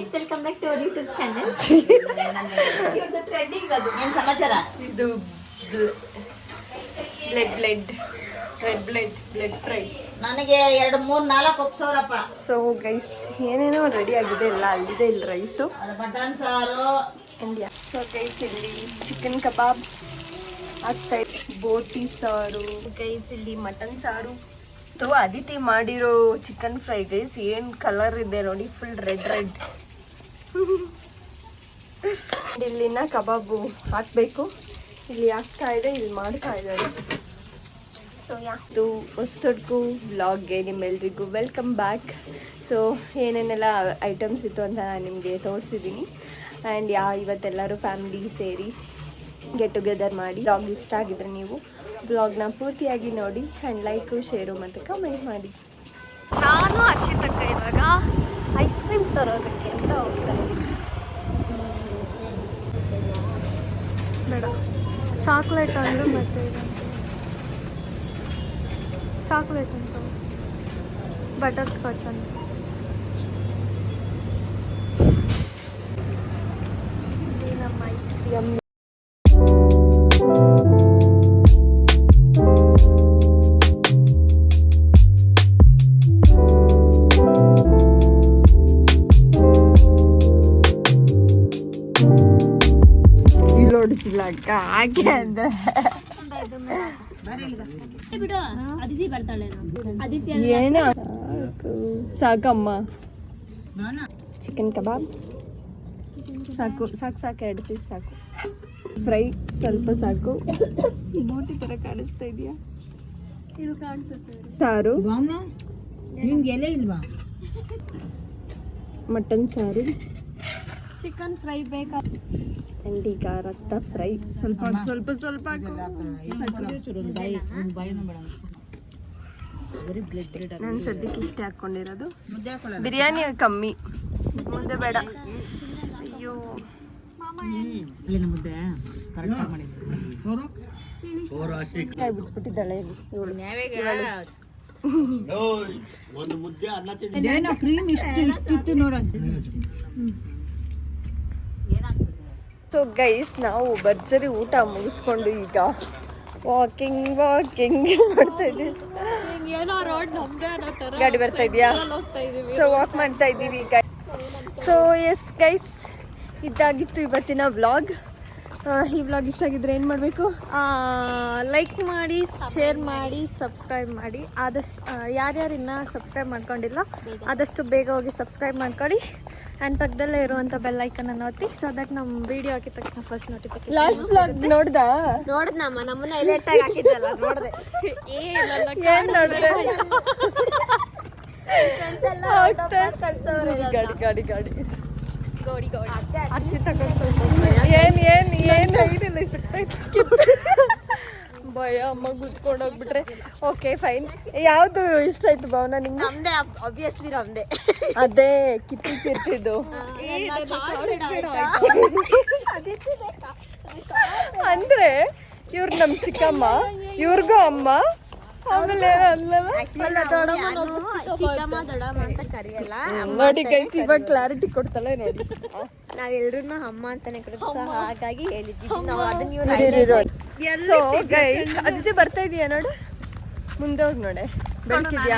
Guys, welcome back to our YouTube channel. Trending ಅದು ಏನು ಸಮಾಚಾರ? ಇದು ಬ್ಲೆಡ್ ಫ್ರೈ ನನಗೆ 2, 3, 4 ಒಪ್ಸೋರಪ್ಪ. ಸೊ ಗೈಸ್ ಏನೇನೋ ರೆಡಿ ಆಗಿದೆ, ಎಲ್ಲ ಅಲ್ಲಿದೆ. ಇಲ್ಲಿ ರೈಸು, ಮಟನ್ ಸಾರು, ಇಂಡಿಯಾ. ಸೊ ಗೈಸ್ ಇಲ್ಲಿ ಚಿಕನ್ ಕಬಾಬ್ ಆಗ್ತಾ ಇದೆ, ಬೋಟಿ ಸಾರು ಗೈಸ್, ಇಲ್ಲಿ ಮಟನ್ ಸಾರು. ಅದಿತಿ ಮಾಡಿರೋ ಚಿಕನ್ ಫ್ರೈ ಗೈಸ್, ಏನು ಕಲರ್ ಇದೆ ನೋಡಿ, ಫುಲ್ ರೆಡ್. ಇಲ್ಲಿನ ಕಬಾಬು ಹಾಕಬೇಕು, ಇಲ್ಲಿ ಆಗ್ತಾ ಇದೆ, ಇಲ್ಲಿ ಮಾಡ್ತಾ ಇದ್ದಾರೆ. ಸೊ ಇದು ಹೊಸದೊಡ್ಕು ವ್ಲಾಗ್ಗೆ ನಿಮ್ಮೆಲ್ರಿಗೂ ವೆಲ್ಕಮ್ ಬ್ಯಾಕ್. ಸೊ ಏನೇನೆಲ್ಲ ಐಟಮ್ಸ್ ಇತ್ತು ಅಂತ ನಾನು ನಿಮಗೆ ತೋರಿಸಿದ್ದೀನಿ. ಆ್ಯಂಡ್ ಇವತ್ತೆಲ್ಲರೂ ಫ್ಯಾಮಿಲಿ ಸೇರಿ ಗೆಟ್ ಟುಗೆದರ್ ಮಾಡಿ. ವ್ಲಾಗ್ ಇಷ್ಟ ಆಗಿದ್ರೆ ನೀವು ಬ್ಲಾಗ್ನ ಪೂರ್ತಿಯಾಗಿ ನೋಡಿ ಆ್ಯಂಡ್ ಲೈಕು, ಶೇರು ಮತ್ತು ಕಮೆಂಟ್ ಮಾಡಿ. ನಾನು ಹರ್ಷಿತಕ್ಕ ಇವಾಗ ಐಸ್ ಕ್ರೀಮ್ ತರೋದಕ್ಕೆ ಅಂತ ಹೋಗ್ತಾರೆ. ಬೇಡ, ಚಾಕ್ಲೇಟ್ ಅಂದರು ಮತ್ತೆ ಚಾಕ್ಲೇಟ್ ಅಂತ ಬಟರ್ ಸ್ಕಾಚ್ ಅಂತ. ಇದು ನಮ್ಮ ಐಸ್ ಕ್ರೀಮ್. ಹಾಗೆ ಅಂದ್ರೆ ಏನೋ ಸಾಕಮ್ಮ. ಚಿಕನ್ ಕಬಾಬ್ ಸಾಕು, 2 ಪೀಸ್ ಸಾಕು. ಫ್ರೈ ಸ್ವಲ್ಪ ಸಾಕು. ಬೋಟಿ ತರ ಕಾಣಿಸ್ತಾ ಇದೆಯಾ? ಇಲ್ಲಿ ಕಾಣಿಸುತ್ತೆ. ಸಾರು, ನಿಮ್ಗೆ ಎಲೆ ಇಲ್ವಾ? ಮಟನ್ ಸಾರು, ಚಿಕನ್ ಫ್ರೈ ಬೇಕಾ? ಅಂಡ್ ಈಗ ರಕ್ತ ಫ್ರೈ ಸ್ವಲ್ಪ ನಾನು ಸದ್ಯಕ್ಕೆ ಇಷ್ಟೇ ಹಾಕ್ಕೊಂಡಿರೋದು. ಬಿರಿಯಾನಿ ಕಮ್ಮಿ, ಮುದ್ದೆ ಬೇಡ. ಅಯ್ಯೋ ಕಾಯಿ ಬಿಟ್ಬಿಟ್ಟಿದ್ದಾಳೆ ಇವಳು. ಸೊ ಗೈಸ್, ನಾವು ಭರ್ಜರಿ ಊಟ ಮುಗಿಸ್ಕೊಂಡು ಈಗ ವಾಕಿಂಗ್ ಮಾಡ್ತಾ ಇದ್ದೀವಿ. ಗಾಡಿ ಬರ್ತಾ ಇದೆಯಾ? ಸೊ ವಾಕ್ ಮಾಡ್ತಾ ಇದ್ದೀವಿ ಈಗ. ಸೊ ಎಸ್ ಗೈಸ್, ಇದಾಗಿತ್ತು ಇವತ್ತಿನ ವ್ಲಾಗ್. ಈ ವ್ಲಾಗ್ ಇಷ್ಟ ಆಗಿದ್ರೆ ಏನು ಮಾಡಬೇಕು? ಲೈಕ್ ಮಾಡಿ, ಶೇರ್ ಮಾಡಿ, ಸಬ್ಸ್ಕ್ರೈಬ್ ಮಾಡಿ. ಆದಷ್ಟು ಯಾರ್ಯಾರು ಇನ್ನೂ ಸಬ್ಸ್ಕ್ರೈಬ್ ಮಾಡ್ಕೊಂಡಿಲ್ಲ ಆದಷ್ಟು ಬೇಗ ಹೋಗಿ ಸಬ್ಸ್ಕ್ರೈಬ್ ಮಾಡ್ಕೊಳ್ಳಿ. ಆ್ಯಂಡ್ ಪಕ್ಕದಲ್ಲೇ ಇರುವಂಥ ಬೆಲ್ ಐಕನ್ನ ಒತ್ತಿ, ಸೊ ದಟ್ ನಮ್ಮ ವಿಡಿಯೋ ಹಾಕಿದ ತಕ್ಷಣ ಫಸ್ಟ್ ನೋಟಿಫಿಕೇಶನ್. ಲಾಸ್ಟ್ ವ್ಲಾಗ್ ನೋಡ್ದಮ್ಮ, ನಮ್ಮನ್ನ ಎಲೆಕ್ಟಾಗಿ ಹಾಕಿದ್ದಲ್ಲ, ನೋಡಿದೆ. ಏನು ನೋಡಿದೆ? ಗಾಡಿ ಹರ್ಷಿತ ಭಯ ಅಮ್ಮ ಗುದ್ಕೊಂಡು ಹೋಗ್ಬಿಟ್ರೆ. Okay fine. ಯಾವುದು ಇಷ್ಟ ಆಯ್ತು ಭಾವನಾ ನಿಂಗೆ? ನಮ್ದೇ, ಆಬ್ವಿಯಸ್ಲಿ ನಮ್ದೇ. ಅದೇ ಕಿತ್ತಿದ್ದು ಅಂದ್ರೆ ಇವ್ರು ನಮ್ಮ ಚಿಕ್ಕಮ್ಮ, ಇವ್ರಿಗೂ ಅಮ್ಮ. ಆಮೇಲೆ ಚಿಕ್ಕಮ್ಮ ದೊಡ್ಡಮ್ಮ ಅಂತ ಕರೆಯಲ್ಲ. ನೋಡಿ ಗೈಸ್, ಇವಾಗ ಕ್ಲಾರಿಟಿ ಕೊಡ್ತಾಳೆ ನೋಡಿ. ನಾವೆಲ್ಲರೂ ಅಮ್ಮ ಅಂತಾನೆ ಕರೆದು, ಹಾಗಾಗಿ ಹೇಳಿದ್ದೀವಿ ನಾವು ಅದನ್ನ. ಸೊ ಗೈಸ್, ಅದಿತಿ ಬರ್ತಾ ಇದೀಯಾ ನೋಡು, ಮುಂದೆ ಹೋಗಿ ನೋಡೆ, ಬೆಳಕಿದ್ಯಾ?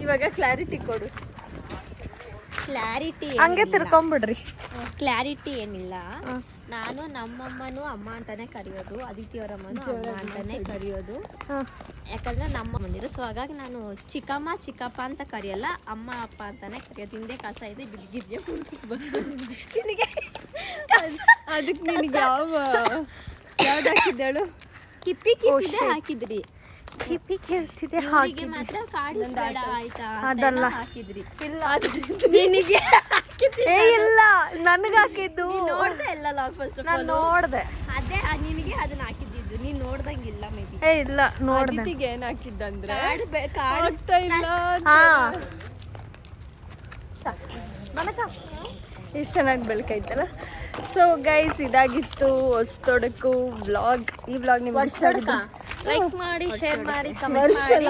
ಇವಾಗ ಕ್ಲಾರಿಟಿ ಕೊಡು. ಕ್ಲಾರಿಟಿ ಹಂಗೆ ತಿರ್ಕೊಂಬಿಡ್ರಿ. ಕ್ಲಾರಿಟಿ ಏನಿಲ್ಲ. ನಾನು ನಮ್ಮಮ್ಮನೂ ಅಮ್ಮ ಅಂತಾನೆ ಕರೆಯೋದು, ಅದಿತಿ ಅವರಮ್ಮನೂ ಅಮ್ಮ ಅಂತಾನೆ ಕರೆಯೋದು. ಯಾಕಂದ್ರೆ ನಮ್ಮ ಬಂದಿರೋ, ಸೊ ಹಾಗಾಗಿ ನಾನು ಚಿಕ್ಕಮ್ಮ ಚಿಕ್ಕಪ್ಪ ಅಂತ ಕರೆಯಲ್ಲ, ಅಮ್ಮ ಅಪ್ಪ ಅಂತಾನೆ ಕರೆಯೋದು. ಹಿಂದೆ ಕಸ ಇದೆ, ಬಿದ್ದಿದ್ಯಾ ಅದಕ್ಕೆ ನಿನಗೆ ಯಾವ್ದು ಹಾಕಿದ್ದೇಳು? ಕಿಪ್ಪಿ ಹಾಕಿದ್ರಿ. ಕಿಪ್ಪಿ ಕೇಳ್ತಿದೆ, ಹಾಗೆ ಮಾತ್ರ ಕಾಡಿಸ್ಬೇಡ ಆಯ್ತಾ? ಅದಲ್ಲ ಹಾಕಿದ್ರಿ. ಇಲ್ಲ ನಿನಗೆ ಇಲ್ಲ, ನನಗೆ ಹಾಕಿದ್ದು. ನೋಡ್ದೆ ಇಲ್ಲ ಲಾಗ್ ಫಸ್ಟ್ ನಾನು ನೋಡ್ದೆ. ಅದೇ ನಿನಗೆ ಅದನ್ನ ಹಾಕಿದ್ದು, ನೀನ್ ನೋಡ್ದಂಗಿಲ್ಲ. ಮೇ ಬಿ ಇಲ್ಲ ನೋಡ್ದೆ. ಅದಿತಿಗೆ ಏನ್ ಹಾಕಿದ್ದಂದ್ರೆ ಕಾಡ್ತಾ ಇಲ್ಲ. ಎಷ್ಟು ಚೆನ್ನಾಗಿ ಬೆಳಕೈತಲ್ಲ. ಸೊ ಗೈಸ್, ಇದಾಗಿತ್ತು ಹೊಸತೊಡಕು ವ್ಲಾಗ್. ಈ ವ್ಲಾಗ್ ನಿಮ್ಗೆ ಇಷ್ಟ ಆಗಿದೆ? ಲೈಕ್ ಮಾಡಿ, ಶೇರ್ ಮಾಡಿ, ಕಮೆಂಟ್ ಮಾಡಿ.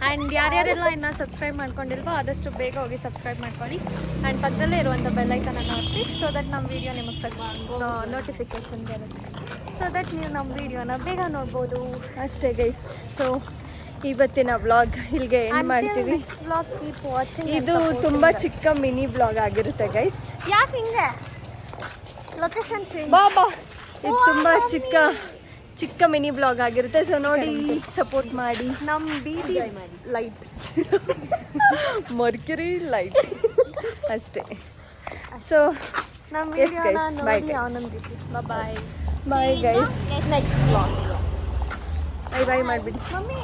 ಆ್ಯಂಡ್ ಯಾರ್ಯಾರೆಲ್ಲ ಇನ್ನೂ ಸಬ್ಸ್ಕ್ರೈಬ್ ಮಾಡ್ಕೊಂಡಿಲ್ವೋ ಆದಷ್ಟು ಬೇಗ ಹೋಗಿ ಸಬ್ಸ್ಕ್ರೈಬ್ ಮಾಡ್ಕೊಳ್ಳಿ. ಆ್ಯಂಡ್ ಪಕ್ಕದಲ್ಲೇ ಇರುವಂಥ ಬೆಲ್ಲೈಕನನ್ನು ಒತ್ತಿ, ಸೊ ದಟ್ ನಮ್ಮ ವಿಡಿಯೋ ನಿಮಗೆ ಫಸ್ಟ್ ನೋಟಿಫಿಕೇಶನ್ ಬರುತ್ತೆ. ಸೊ ದಟ್ ನೀವು ನಮ್ಮ ವಿಡಿಯೋನ ಬೇಗ ನೋಡ್ಬೋದು. ಅಷ್ಟೇ ಗೈಸ್. ಸೊ ಇವತ್ತಿನ ವ್ಲಾಗ್ ಇಲ್ಲಿಗೆ ಎಂಡ್ ಮಾಡ್ತೀವಿ. ಇದು ತುಂಬ ಚಿಕ್ಕ ಮಿನಿ ವ್ಲಾಗ್ ಆಗಿರುತ್ತೆ ಗೈಸ್. ಯಾಕೆ ಹಿಂಗೆ ಲೊಕೇಶನ್ ಚೇಂಜ್? ಬಾಬಾ, ಇದು ತುಂಬ ಚಿಕ್ಕ ಮಿನಿ ಬ್ಲಾಗ್ ಆಗಿರುತ್ತೆ. ಸೊ ನೋಡಿ, ಸಪೋರ್ಟ್ ಮಾಡಿ. ನಮ್ಮ ಬೀದಿ ಲೈಟ್ ಮರ್ಕ್ಯುರಿ ಲೈಟ್ ಅಷ್ಟೇ. ಸೊ ನಮ್ಮ Yes, guys. ವಿಡಿಯೋನ Bye, ನೋಡಿ guys. ಆನಂದಿಸಿ. Bye bye guys. Next blog. Bye bye ಮಾಡಿಬಿಡಿ. ಮಮ್ಮಿ